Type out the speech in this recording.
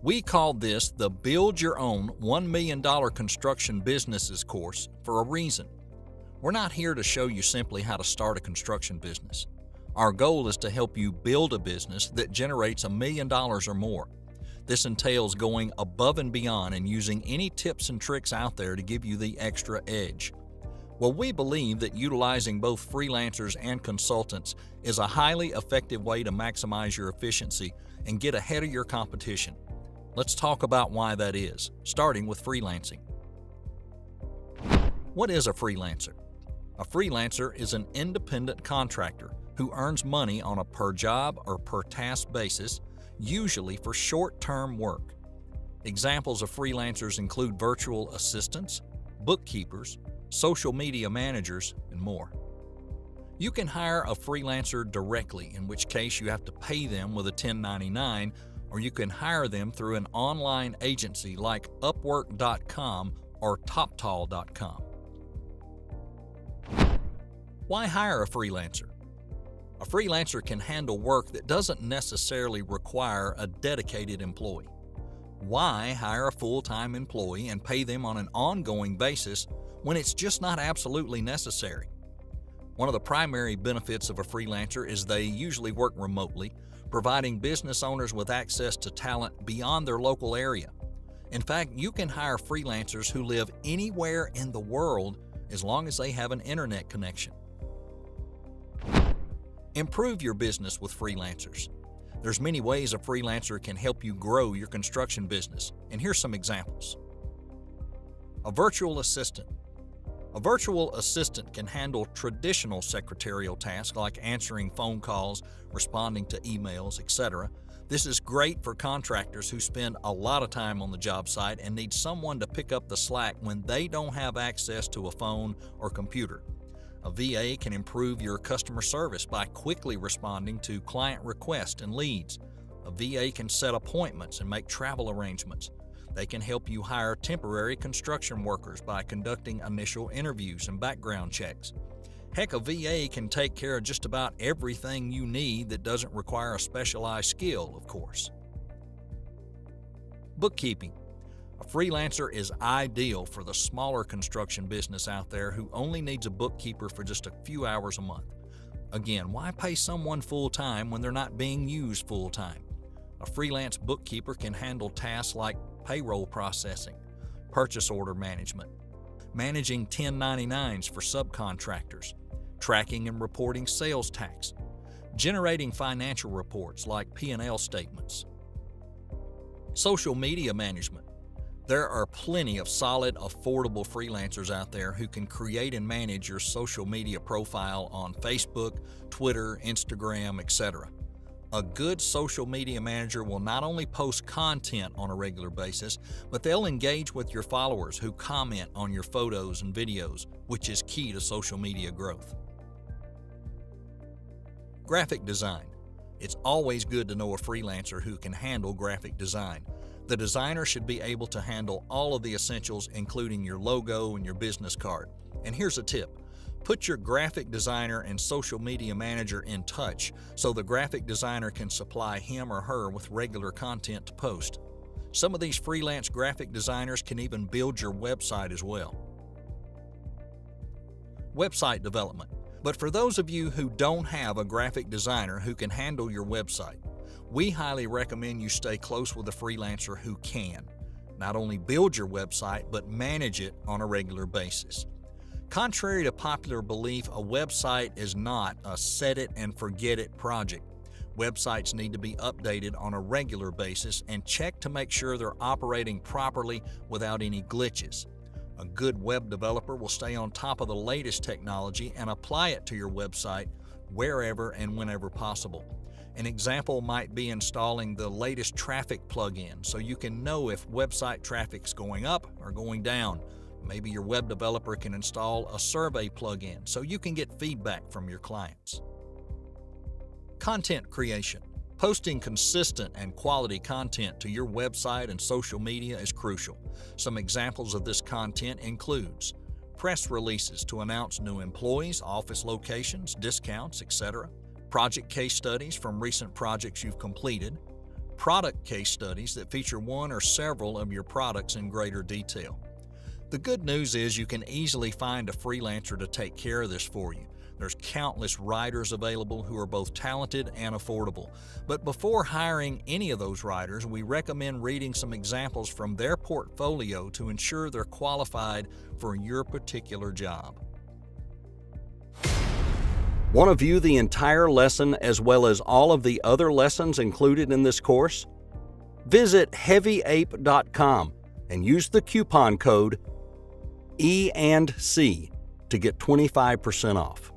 We called this the Build Your Own $1 Million Construction Businesses course for a reason. We're not here to show you simply how to start a construction business. Our goal is to help you build a business that generates $1 million or more. This entails going above and beyond and using any tips and tricks out there to give you the extra edge. Well, we believe that utilizing both freelancers and consultants is a highly effective way to maximize your efficiency and get ahead of your competition. Let's talk about why that is, starting with freelancing. What is a freelancer? A freelancer is an independent contractor who earns money on a per job or per task basis, usually for short-term work. Examples of freelancers include virtual assistants, bookkeepers, social media managers, and more. You can hire a freelancer directly, in which case you have to pay them with a 1099, or you can hire them through an online agency like Upwork.com or TopTal.com. Why hire a freelancer? A freelancer can handle work that doesn't necessarily require a dedicated employee. Why hire a full-time employee and pay them on an ongoing basis when it's just not absolutely necessary? One of the primary benefits of a freelancer is they usually work remotely, providing business owners with access to talent beyond their local area. In fact, you can hire freelancers who live anywhere in the world as long as they have an internet connection. Improve your business with freelancers. There's many ways a freelancer can help you grow your construction business, and here's some examples. A virtual assistant. A virtual assistant can handle traditional secretarial tasks like answering phone calls, responding to emails, etc. This is great for contractors who spend a lot of time on the job site and need someone to pick up the slack when they don't have access to a phone or computer. A VA can improve your customer service by quickly responding to client requests and leads. A VA can set appointments and make travel arrangements. They can help you hire temporary construction workers by conducting initial interviews and background checks. Heck, a VA can take care of just about everything you need that doesn't require a specialized skill, of course. Bookkeeping. A freelancer is ideal for the smaller construction business out there who only needs a bookkeeper for just a few hours a month. Again, why pay someone full-time when they're not being used full-time? A freelance bookkeeper can handle tasks like payroll processing, purchase order management, managing 1099s for subcontractors, tracking and reporting sales tax, generating financial reports like P&L statements. Social media management. There are plenty of solid, affordable freelancers out there who can create and manage your social media profile on Facebook, Twitter, Instagram, etc. A good social media manager will not only post content on a regular basis, but they'll engage with your followers who comment on your photos and videos, which is key to social media growth. Graphic design. It's always good to know a freelancer who can handle graphic design. The designer should be able to handle all of the essentials, including your logo and your business card. And here's a tip. Put your graphic designer and social media manager in touch so the graphic designer can supply him or her with regular content to post. Some of these freelance graphic designers can even build your website as well. Website development. But for those of you who don't have a graphic designer who can handle your website, we highly recommend you stay close with a freelancer who can not only build your website, but manage it on a regular basis. Contrary to popular belief, a website is not a set-it-and-forget-it project. Websites need to be updated on a regular basis and checked to make sure they're operating properly without any glitches. A good web developer will stay on top of the latest technology and apply it to your website wherever and whenever possible. An example might be installing the latest traffic plugin so you can know if website traffic's going up or going down. Maybe your web developer can install a survey plugin so you can get feedback from your clients. Content creation. Posting consistent and quality content to your website and social media is crucial. Some examples of this content includes press releases to announce new employees, office locations, discounts, etc., project case studies from recent projects you've completed, product case studies that feature one or several of your products in greater detail. The good news is you can easily find a freelancer to take care of this for you. There's countless writers available who are both talented and affordable. But before hiring any of those writers, we recommend reading some examples from their portfolio to ensure they're qualified for your particular job. Want to view the entire lesson as well as all of the other lessons included in this course? Visit heavyape.com and use the coupon code E&C to get 25% off.